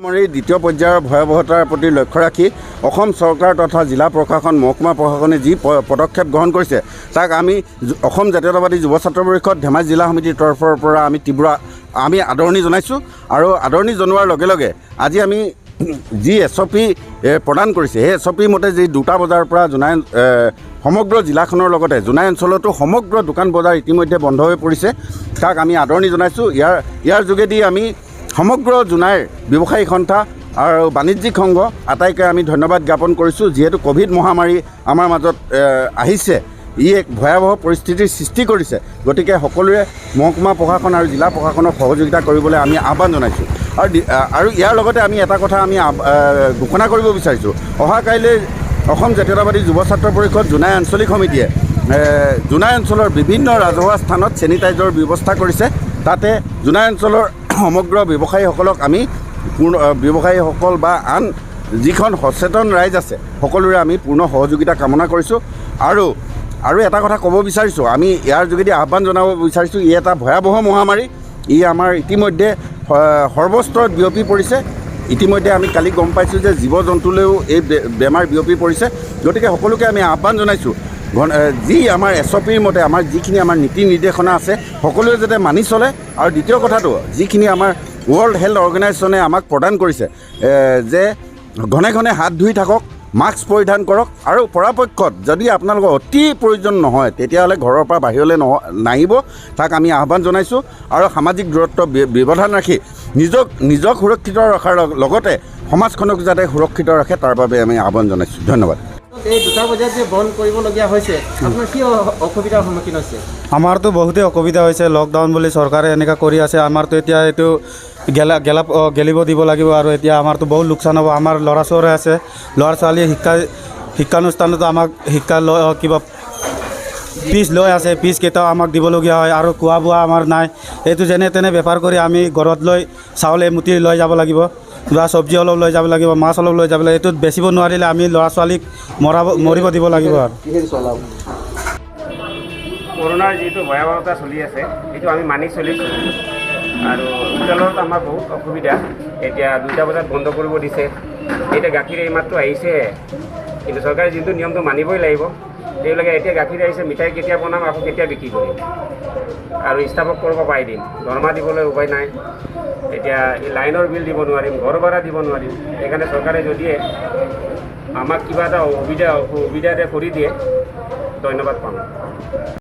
মহামাৰীৰ দ্বিতীয় পৰ্যায়ৰ ভয়াৱহতাৰ প্ৰতি লক্ষ্য ৰাখি অসম চৰকাৰ তথা জিলা প্ৰশাসন মহকুমা প্ৰশাসনে যি পদক্ষেপ গ্ৰহণ কৰিছে তাক আমি অসম জাতীয়তাবাদী যুৱ ছাত্ৰ পৰিষদ ধেমাজি জিলা সমিতিৰ তৰফৰ পৰা আমি আদৰণি জনাইছোঁ আৰু আদৰণি জনোৱাৰ লগে লগে আজি আমি যি SOP প্ৰদান কৰিছে সেই SOP মতে যি 2টা বজাৰ পৰা জোনাই সমগ্ৰ জিলাখনৰ লগতে জোনাই অঞ্চলতো সমগ্ৰ দোকান বজাৰ ইতিমধ্যে বন্ধ হৈ পৰিছে তাক আমি আদৰণি জনাইছোঁ ইয়াৰ যোগেদি আমি সমগ্ৰ জোনাইৰ ব্যৱসায়িক সন্থা আৰু বাণিজ্যিক সংঘ আটাইকে আমি ধন্যবাদ জ্ঞাপন কৰিছোঁ যিহেতু কোভিড মহামাৰী আমাৰ মাজত আহিছে ই এক ভয়াৱহ পৰিস্থিতিৰ সৃষ্টি কৰিছে গতিকে সকলোৱে মহকুমা প্ৰশাসন আৰু জিলা প্ৰশাসনক সহযোগিতা কৰিবলৈ আমি আহ্বান জনাইছোঁ আৰু ইয়াৰ লগতে আমি এটা কথা আমি ঘোষণা কৰিব বিচাৰিছোঁ অহা কাইলৈ অসম জাতীয়তাবাদী যুৱ ছাত্ৰ পৰিষদ জোনাই আঞ্চলিক সমিতিয়ে জোনাই অঞ্চলৰ বিভিন্ন ৰাজহুৱা স্থানত চেনিটাইজৰ ব্যৱস্থা কৰিছে তাতে জোনাই অঞ্চলৰ সমগ্ৰ ব্যৱসায়ীসকলক আমি ব্যৱসায়ীসকল বা আন যিখন সচেতন ৰাইজ আছে সকলোৰে আমি পূৰ্ণ সহযোগিতা কামনা কৰিছোঁ আৰু এটা কথা ক'ব বিচাৰিছোঁ আমি ইয়াৰ যোগেদি আহ্বান জনাব বিচাৰিছোঁ ই এটা ভয়াৱহ মহামাৰী ই আমাৰ ইতিমধ্যে সৰ্বস্তৰত বিয়পি পৰিছে ইতিমধ্যে আমি কালি গম পাইছোঁ যে জীৱ জন্তুলৈও এই বেমাৰ বিয়পি পৰিছে গতিকে সকলোকে আমি আহ্বান জনাইছোঁ যি আমাৰ SOPৰ মতে আমাৰ যিখিনি আমাৰ নীতি নিৰ্দেশনা আছে সকলোৱে যাতে মানি চলে আৰু দ্বিতীয় কথাটো যিখিনি আমাৰ ৱৰ্ল্ড হেল্থ অৰ্গেনাইজেশ্যনে আমাক প্ৰদান কৰিছে যে ঘনে ঘনে হাত ধুই থাকক মাস্ক পৰিধান কৰক আৰু পৰাপক্ষত যদি আপোনালোকৰ অতি প্ৰয়োজন নহয় তেতিয়াহ'লে ঘৰৰ পৰা বাহিৰলৈ নাহিব তাক আমি আহ্বান জনাইছোঁ আৰু সামাজিক দূৰত্ব ব্যৱধান ৰাখি নিজক সুৰক্ষিত ৰখাৰ লগতে সমাজখনক যাতে সুৰক্ষিত ৰাখে তাৰ বাবে আমি আহ্বান জনাইছোঁ ধন্যবাদ এই 2টা বজাত যে বন্ধ কৰিবলগীয়া হৈছে আপোনাৰ কি অসুবিধাৰ সন্মুখীন হৈছে আমাৰতো বহুতেই অসুবিধা হৈছে লকডাউন বুলি চৰকাৰে এনেকুৱা কৰি আছে আমাৰতো এতিয়া এইটো গেলিব দিব লাগিব আৰু এতিয়া আমাৰতো বহুত লোকচান হ'ব আমাৰ ল'ৰা ছোৱালী আছে ল'ৰা ছোৱালীয়ে শিক্ষানুষ্ঠানতো আমাক কিবা ফিজ লৈ আছে ফিজকেইটাও আমাক দিবলগীয়া হয় আৰু খোৱা বোৱা আমাৰ নাই এইটো যেনে তেনে বেপাৰ কৰি আমি ঘৰত লৈ চাউল এমুঠি লৈ যাব লাগিব বা চব্জি অলপ লৈ যাব লাগিব মাছ অলপ লৈ যাব লাগিব এইটোত বেচিব নোৱাৰিলে আমি ল'ৰা ছোৱালীক মৰিব দিব লাগিব আৰু কৰোনাৰ যিটো ভয়াৱহতা চলি আছে সেইটো আমি মানি চলিছোঁ আৰু হোটেলত আমাৰ বহুত অসুবিধা এতিয়া 2টা বজাত বন্ধ কৰিব দিছে এতিয়া গাখীৰ এইমাত্ৰ আহিছে কিন্তু চৰকাৰে যিটো নিয়মটো মানিবই লাগিব তেওঁলোকে এতিয়া গাখীৰ আহিছে মিঠাই কেতিয়া বনাম আকৌ কেতিয়া বিক্ৰী কৰিম আৰু ষ্টাফক কৰিব পাই দিম দৰমহা দিবলৈ উপায় নাই এতিয়া এই লাইনৰ বিল দিব নোৱাৰিম ঘৰ ভাড়া দিব নোৱাৰিম সেইকাৰণে চৰকাৰে যদিয়ে আমাক কিবা এটা সুবিধা কৰি দিয়ে ধন্যবাদ পাম